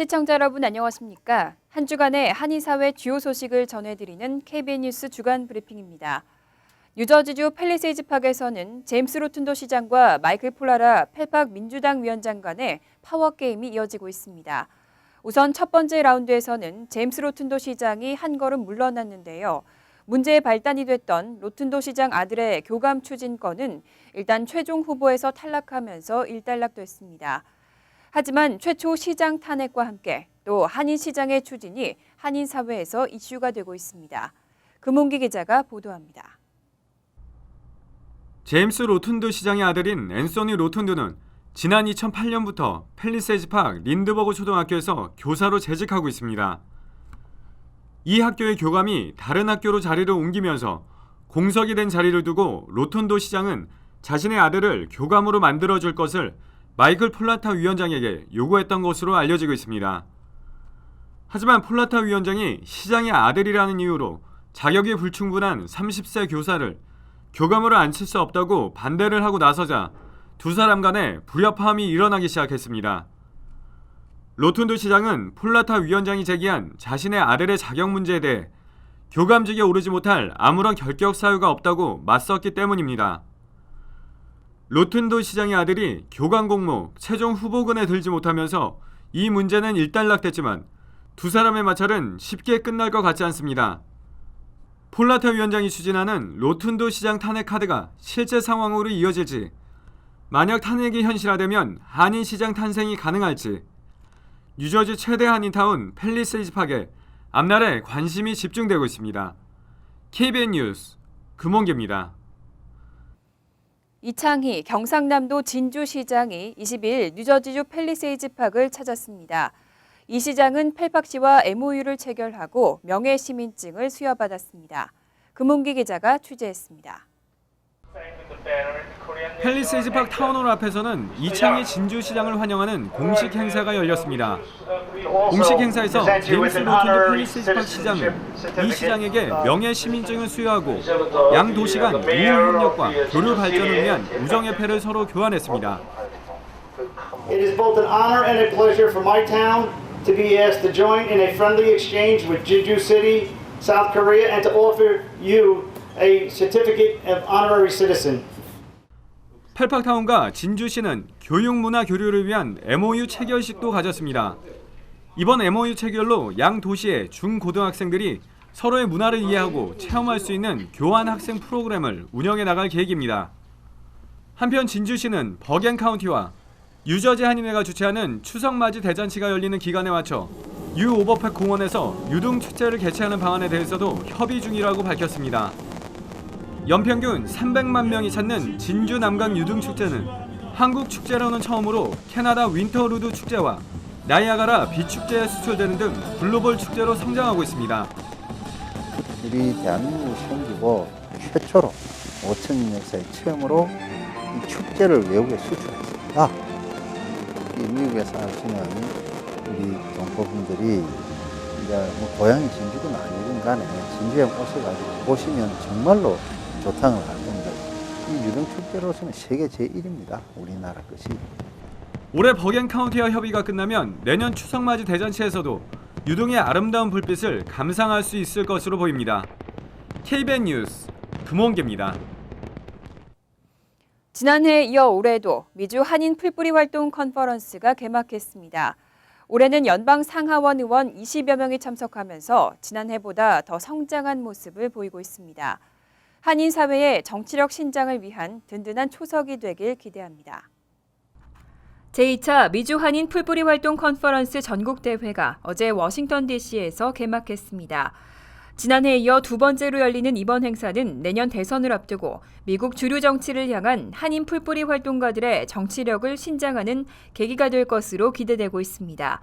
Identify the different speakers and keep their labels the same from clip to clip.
Speaker 1: 시청자 여러분 안녕하십니까? 한 주간의 한인사회 주요 소식을 전해드리는 KBN 뉴스 주간 브리핑입니다. 뉴저지주 팰리세이즈 팍에서는 제임스 로튼도 시장과 마이클 폴라라 펠팍 민주당 위원장 간의 파워게임이 이어지고 있습니다. 우선 첫 번째 라운드에서는 제임스 로튼도 시장이 한 걸음 물러났는데요. 문제의 발단이 됐던 로튼도 시장 아들의 교감 추진건은 일단 최종 후보에서 탈락하면서 일단락됐습니다. 하지만 최초 시장 탄핵과 함께 또 한인 시장의 추진이 한인 사회에서 이슈가 되고 있습니다. 금홍기 기자가 보도합니다.
Speaker 2: 제임스 로튼도 시장의 아들인 앤소니 로튼도는 지난 2008년부터 팰리세이즈 팍 린드버그 초등학교에서 교사로 재직하고 있습니다. 이 학교의 교감이 다른 학교로 자리를 옮기면서 공석이 된 자리를 두고 로튼도 시장은 자신의 아들을 교감으로 만들어줄 것을 마이클 폴라타 위원장에게 요구했던 것으로 알려지고 있습니다. 하지만 폴라타 위원장이 시장의 아들이라는 이유로 자격이 불충분한 30세 교사를 교감으로 앉힐 수 없다고 반대를 하고 나서자 두 사람 간에 불협화음이 일어나기 시작했습니다. 로튼도 시장은 폴라타 위원장이 제기한 자신의 아들의 자격 문제에 대해 교감직에 오르지 못할 아무런 결격 사유가 없다고 맞섰기 때문입니다. 로튼도 시장의 아들이 교감 공모 최종 후보군에 들지 못하면서 이 문제는 일단락됐지만 두 사람의 마찰은 쉽게 끝날 것 같지 않습니다. 폴라타 위원장이 추진하는 로튼도 시장 탄핵 카드가 실제 상황으로 이어질지, 만약 탄핵이 현실화되면 한인 시장 탄생이 가능할지, 뉴저지 최대 한인타운 팰리세이즈 팍에 앞날에 관심이 집중되고 있습니다. KBN 뉴스 금홍기입니다.
Speaker 1: 이창희 경상남도 진주시장이 20일 뉴저지주 팰리세이즈 팍을 찾았습니다. 이 시장은 펠팍시와 MOU를 체결하고 명예시민증을 수여받았습니다. 금홍기 기자가 취재했습니다.
Speaker 2: 팰리세이즈 팍 타운홀 앞에서는 이창희 진주시장을 환영하는 공식 행사가 열렸습니다. 공식 행사에서 제임스 로튼도 팰리세이즈 팍 시장은 이 시장에게 명예시민증을 수여하고 양 도시 간 우호 협력과 교류 발전을 위한 우정의 패를 서로 교환했습니다.
Speaker 3: It is both an honor and a pleasure for my town to be asked to join in a friendly exchange with Jeju City, South Korea, and to offer you a certificate of honorary citizen.
Speaker 2: 펠팍타운과 진주시는 교육문화 교류를 위한 MOU 체결식도 가졌습니다. 이번 MOU 체결로 양 도시의 중고등학생들이 서로의 문화를 이해하고 체험할 수 있는 교환 학생 프로그램을 운영해 나갈 계획입니다. 한편 진주시는 버겐 카운티와 뉴저지 한인회가 주최하는 추석맞이 대잔치가 열리는 기간에 맞춰 U 오버팩 공원에서 유등 축제를 개최하는 방안에 대해서도 협의 중이라고 밝혔습니다. 연평균 300만 명이 찾는 진주 남강 유등 축제는 한국 축제로는 처음으로 캐나다 윈터루드 축제와 나이아가라 빛 축제에 수출되는 등 글로벌 축제로 성장하고 있습니다.
Speaker 4: 우리 대한민국이 생기고 최초로 5,000년 역사의 처음으로 이 축제를 외국에 수출했습니다. 이 미국에 사시는 우리 동포분들이 이제 뭐 고향이 진주든 아니든 간에 진주에 오셔가지고 보시면 정말로 좋다는 걸 알 겁니다. 이 유등 축제로서는 세계 제1입니다. 우리나라 것이.
Speaker 2: 올해 버겐 카운티와 협의가 끝나면 내년 추석맞이 대잔치에서도 유등의 아름다운 불빛을 감상할 수 있을 것으로 보입니다. KBN 뉴스 금홍기입니다.
Speaker 1: 지난해에 이어 올해도 미주 한인 풀뿌리 활동 컨퍼런스가 개막했습니다. 올해는 연방 상하원 의원 20여 명이 참석하면서 지난해보다 더 성장한 모습을 보이고 있습니다. 한인 사회의 정치력 신장을 위한 든든한 초석이 되길 기대합니다. 제2차 미주 한인 풀뿌리 활동 컨퍼런스 전국대회가 어제 워싱턴 DC에서 개막했습니다. 지난해에 이어 두 번째로 열리는 이번 행사는 내년 대선을 앞두고 미국 주류 정치를 향한 한인 풀뿌리 활동가들의 정치력을 신장하는 계기가 될 것으로 기대되고 있습니다.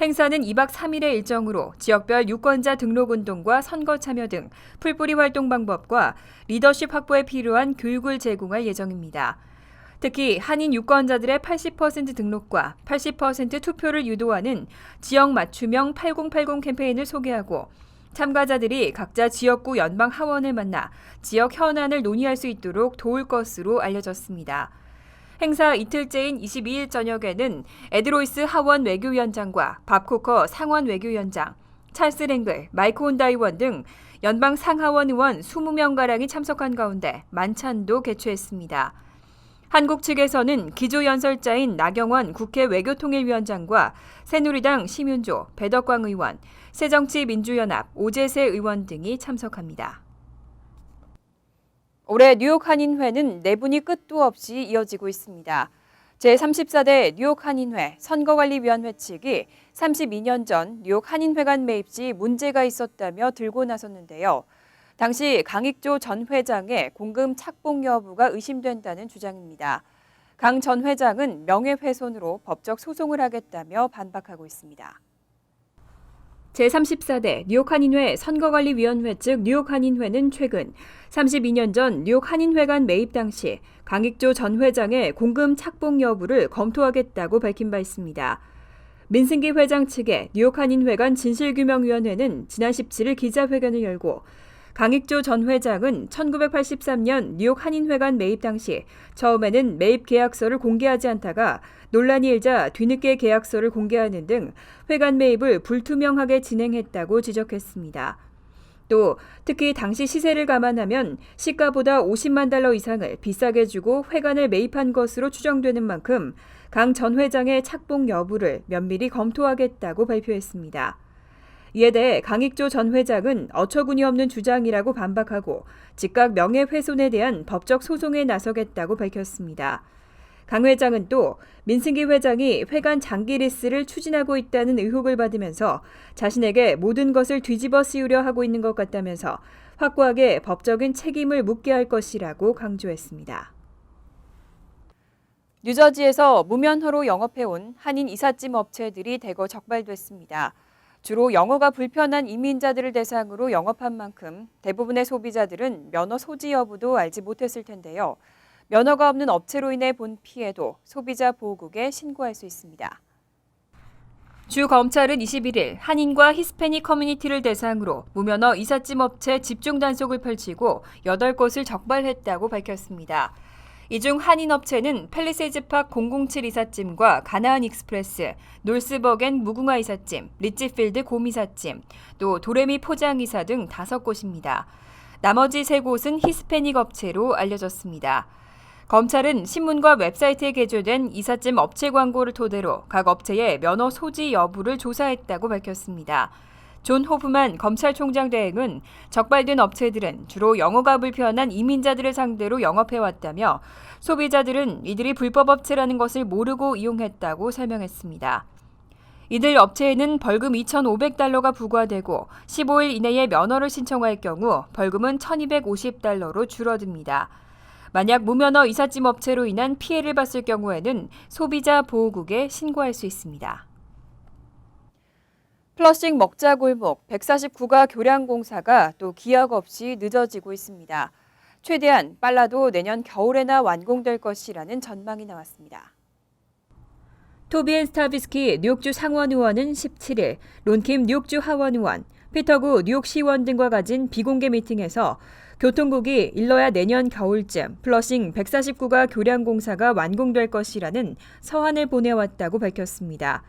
Speaker 1: 행사는 2박 3일의 일정으로 지역별 유권자 등록 운동과 선거 참여 등 풀뿌리 활동 방법과 리더십 확보에 필요한 교육을 제공할 예정입니다. 특히 한인 유권자들의 80% 등록과 80% 투표를 유도하는 지역 맞춤형 8080 캠페인을 소개하고 참가자들이 각자 지역구 연방 하원을 만나 지역 현안을 논의할 수 있도록 도울 것으로 알려졌습니다. 행사 이틀째인 22일 저녁에는 에드로이스 하원 외교위원장과 밥 코커 상원 외교위원장, 찰스 랭글, 마이크 혼다 의원 등 연방 상하원 의원 20명가량이 참석한 가운데 만찬도 개최했습니다. 한국 측에서는 기조연설자인 나경원 국회 외교통일위원장과 새누리당 심윤조, 배덕광 의원, 새정치민주연합 오재세 의원 등이 참석합니다. 올해 뉴욕 한인회는 내분이 끝도 없이 이어지고 있습니다. 제34대 뉴욕 한인회 선거관리위원회 측이 32년 전 뉴욕 한인회관 매입 시 문제가 있었다며 들고 나섰는데요. 당시 강익조 전 회장의 공금 착복 여부가 의심된다는 주장입니다. 강 전 회장은 명예훼손으로 법적 소송을 하겠다며 반박하고 있습니다. 제34대 뉴욕 한인회 선거관리위원회 측 뉴욕 한인회는 최근 32년 전 뉴욕 한인회관 매입 당시 강익조 전 회장의 공금 착복 여부를 검토하겠다고 밝힌 바 있습니다. 민승기 회장 측의 뉴욕 한인회관 진실규명위원회는 지난 17일 기자회견을 열고 강익조 전 회장은 1983년 뉴욕 한인회관 매입 당시 처음에는 매입 계약서를 공개하지 않다가 논란이 일자 뒤늦게 계약서를 공개하는 등 회관 매입을 불투명하게 진행했다고 지적했습니다. 또 특히 당시 시세를 감안하면 시가보다 50만 달러 이상을 비싸게 주고 회관을 매입한 것으로 추정되는 만큼 강 전 회장의 착복 여부를 면밀히 검토하겠다고 발표했습니다. 이에 대해 강익조 전 회장은 어처구니 없는 주장이라고 반박하고 즉각 명예훼손에 대한 법적 소송에 나서겠다고 밝혔습니다. 강 회장은 또 민승기 회장이 회관 장기 리스를 추진하고 있다는 의혹을 받으면서 자신에게 모든 것을 뒤집어 씌우려 하고 있는 것 같다면서 확고하게 법적인 책임을 묻게 할 것이라고 강조했습니다. 뉴저지에서 무면허로 영업해온 한인 이삿짐 업체들이 대거 적발됐습니다. 주로 영어가 불편한 이민자들을 대상으로 영업한 만큼 대부분의 소비자들은 면허 소지 여부도 알지 못했을 텐데요. 면허가 없는 업체로 인해 본 피해도 소비자 보호국에 신고할 수 있습니다. 주 검찰은 21일 한인과 히스패닉 커뮤니티를 대상으로 무면허 이삿짐 업체 집중 단속을 펼치고 8곳을 적발했다고 밝혔습니다. 이 중 한인 업체는 팰리세이즈팍 007 이삿짐과 가나안 익스프레스, 놀스버겐 무궁화 이삿짐, 리치필드 곰 이삿짐, 또 도레미 포장이사 등 5곳입니다. 나머지 3곳은 히스패닉 업체로 알려졌습니다. 검찰은 신문과 웹사이트에 게재된 이삿짐 업체 광고를 토대로 각 업체의 면허 소지 여부를 조사했다고 밝혔습니다. 존 호프만 검찰총장 대행은 적발된 업체들은 주로 영어가 불편한 이민자들을 상대로 영업해왔다며 소비자들은 이들이 불법 업체라는 것을 모르고 이용했다고 설명했습니다. 이들 업체에는 벌금 2,500달러가 부과되고 15일 이내에 면허를 신청할 경우 벌금은 1,250달러로 줄어듭니다. 만약 무면허 이삿짐 업체로 인한 피해를 봤을 경우에는 소비자 보호국에 신고할 수 있습니다. 플러싱 먹자골목 149가 교량 공사가 또 기약 없이 늦어지고 있습니다. 최대한 빨라도 내년 겨울에나 완공될 것이라는 전망이 나왔습니다. 토비앤 스타비스키 뉴욕주 상원 의원은 17일 론킴 뉴욕주 하원 의원, 피터구 뉴욕시의원 등과 가진 비공개 미팅에서 교통국이 일러야 내년 겨울쯤 플러싱 149가 교량 공사가 완공될 것이라는 서한을 보내왔다고 밝혔습니다.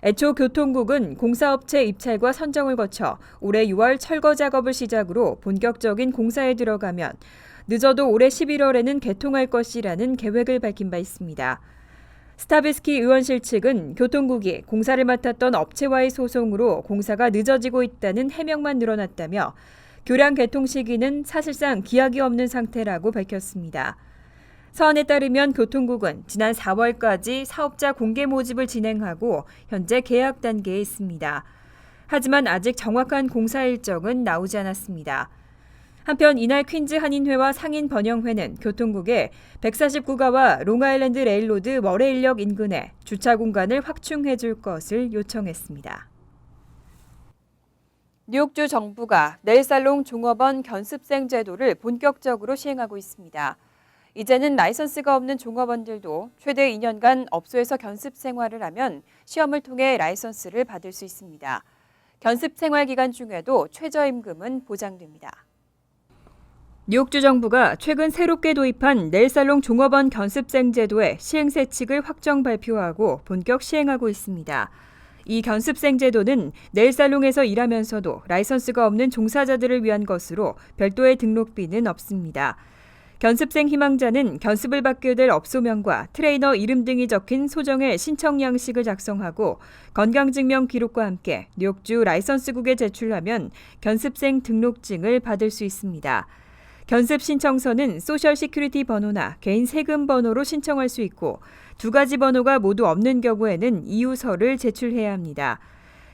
Speaker 1: 애초 교통국은 공사업체 입찰과 선정을 거쳐 올해 6월 철거 작업을 시작으로 본격적인 공사에 들어가면 늦어도 올해 11월에는 개통할 것이라는 계획을 밝힌 바 있습니다. 스타비스키 의원실 측은 교통국이 공사를 맡았던 업체와의 소송으로 공사가 늦어지고 있다는 해명만 늘어났다며 교량 개통 시기는 사실상 기약이 없는 상태라고 밝혔습니다. 서한에 따르면 교통국은 지난 4월까지 사업자 공개 모집을 진행하고 현재 계약 단계에 있습니다. 하지만 아직 정확한 공사 일정은 나오지 않았습니다. 한편 이날 퀸즈 한인회와 상인 번영회는 교통국에 149가와 롱아일랜드 레일로드 머레일역 인근에 주차 공간을 확충해 줄 것을 요청했습니다. 뉴욕주 정부가 네일살롱 종업원 견습생 제도를 본격적으로 시행하고 있습니다. 이제는 라이선스가 없는 종업원들도 최대 2년간 업소에서 견습 생활을 하면 시험을 통해 라이선스를 받을 수 있습니다. 견습 생활 기간 중에도 최저임금은 보장됩니다. 뉴욕주 정부가 최근 새롭게 도입한 네일살롱 종업원 견습생 제도의 시행세칙을 확정 발표하고 본격 시행하고 있습니다. 이 견습생 제도는 네일살롱에서 일하면서도 라이선스가 없는 종사자들을 위한 것으로 별도의 등록비는 없습니다. 견습생 희망자는 견습을 받게 될 업소명과 트레이너 이름 등이 적힌 소정의 신청 양식을 작성하고 건강증명 기록과 함께 뉴욕주 라이선스국에 제출하면 견습생 등록증을 받을 수 있습니다. 견습 신청서는 소셜 시큐리티 번호나 개인 세금 번호로 신청할 수 있고 두 가지 번호가 모두 없는 경우에는 이유서를 제출해야 합니다.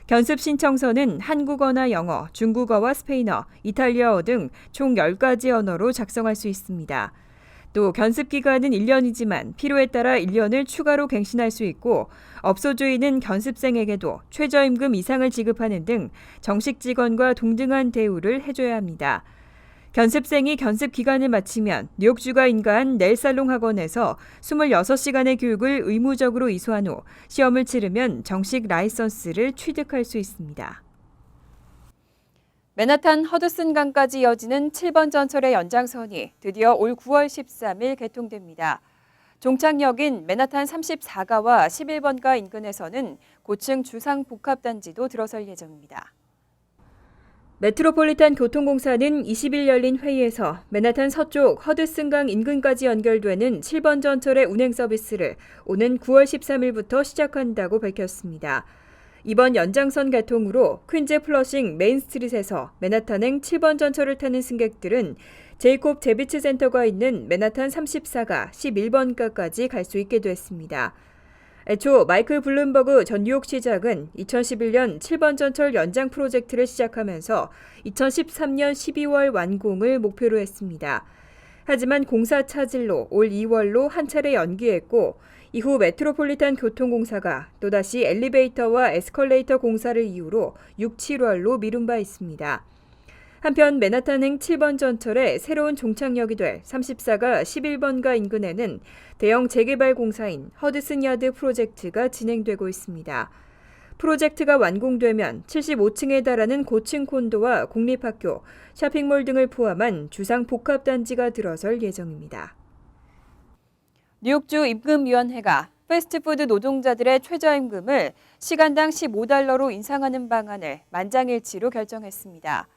Speaker 1: 견습 신청서는 한국어나 영어, 중국어와 스페인어, 이탈리아어 등 총 10가지 언어로 작성할 수 있습니다. 또 견습 기간은 1년이지만 필요에 따라 1년을 추가로 갱신할 수 있고 업소주인은 견습생에게도 최저임금 이상을 지급하는 등 정식 직원과 동등한 대우를 해줘야 합니다. 견습생이 견습 기간을 마치면 뉴욕주가 인가한 네일살롱 학원에서 26시간의 교육을 의무적으로 이수한 후 시험을 치르면 정식 라이선스를 취득할 수 있습니다. 맨하탄 허드슨 강까지 이어지는 7번 전철의 연장선이 드디어 올 9월 13일 개통됩니다. 종착역인 맨하탄 34가와 11번가 인근에서는 고층 주상복합단지도 들어설 예정입니다. 메트로폴리탄 교통공사는 20일 열린 회의에서 맨하탄 서쪽 허드슨강 인근까지 연결되는 7번 전철의 운행 서비스를 오는 9월 13일부터 시작한다고 밝혔습니다. 이번 연장선 개통으로 퀸즈 플러싱 메인스트릿에서 맨하탄행 7번 전철을 타는 승객들은 제이콥 제비츠 센터가 있는 맨하탄 34가 11번가까지 갈 수 있게 됐습니다. 애초 마이클 블룸버그 전 뉴욕시장은 2011년 7번 전철 연장 프로젝트를 시작하면서 2013년 12월 완공을 목표로 했습니다. 하지만 공사 차질로 올 2월로 한 차례 연기했고 이후 메트로폴리탄 교통공사가 또다시 엘리베이터와 에스컬레이터 공사를 이유로 6, 7월로 미룬 바 있습니다. 한편 맨하탄행 7번 전철의 새로운 종착역이 될 34가 11번가 인근에는 대형 재개발 공사인 허드슨 야드 프로젝트가 진행되고 있습니다. 프로젝트가 완공되면 75층에 달하는 고층 콘도와 공립학교, 쇼핑몰 등을 포함한 주상 복합단지가 들어설 예정입니다. 뉴욕주 임금위원회가 패스트푸드 노동자들의 최저임금을 시간당 $15로 인상하는 방안을 만장일치로 결정했습니다.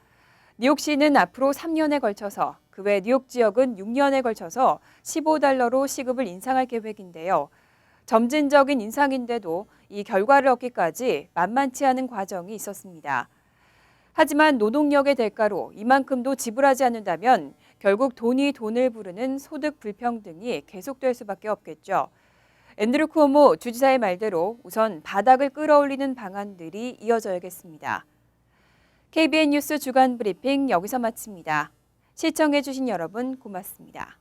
Speaker 1: 뉴욕시는 앞으로 3년에 걸쳐서 그 외 뉴욕 지역은 6년에 걸쳐서 $15로 시급을 인상할 계획인데요. 점진적인 인상인데도 이 결과를 얻기까지 만만치 않은 과정이 있었습니다. 하지만 노동력의 대가로 이만큼도 지불하지 않는다면 결국 돈이 돈을 부르는 소득 불평등이 계속될 수밖에 없겠죠. 앤드류 쿠오모 주지사의 말대로 우선 바닥을 끌어올리는 방안들이 이어져야겠습니다. KBN 뉴스 주간 브리핑 여기서 마칩니다. 시청해주신 여러분 고맙습니다.